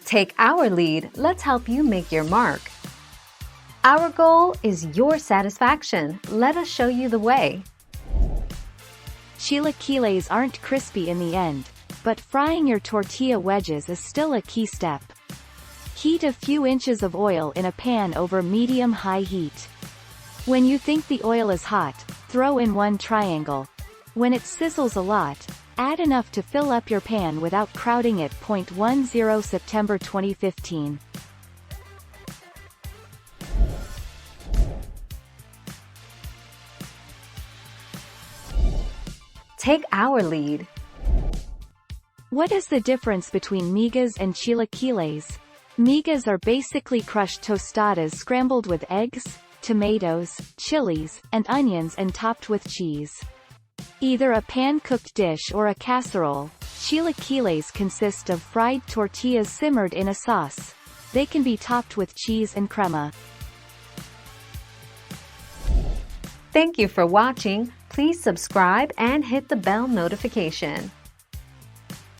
Take our lead, let's help you make your mark. Our goal is your satisfaction. Let us show you the way. Chilaquiles aren't crispy in the end, but frying your tortilla wedges is still a key step. Heat a few inches of oil in a pan over medium-high heat. When you think the oil is hot, throw in one triangle. When it sizzles a lot, add enough to fill up your pan without crowding it. 10 September 2015. Take our lead. What is the difference between migas and chilaquiles? Migas are basically crushed tostadas scrambled with eggs, tomatoes, chilies, and onions and topped with cheese. Either a pan-cooked dish or a casserole, chilaquiles consist of fried tortillas simmered in a sauce. They can be topped with cheese and crema. Thank you for watching. Please subscribe and hit the bell notification.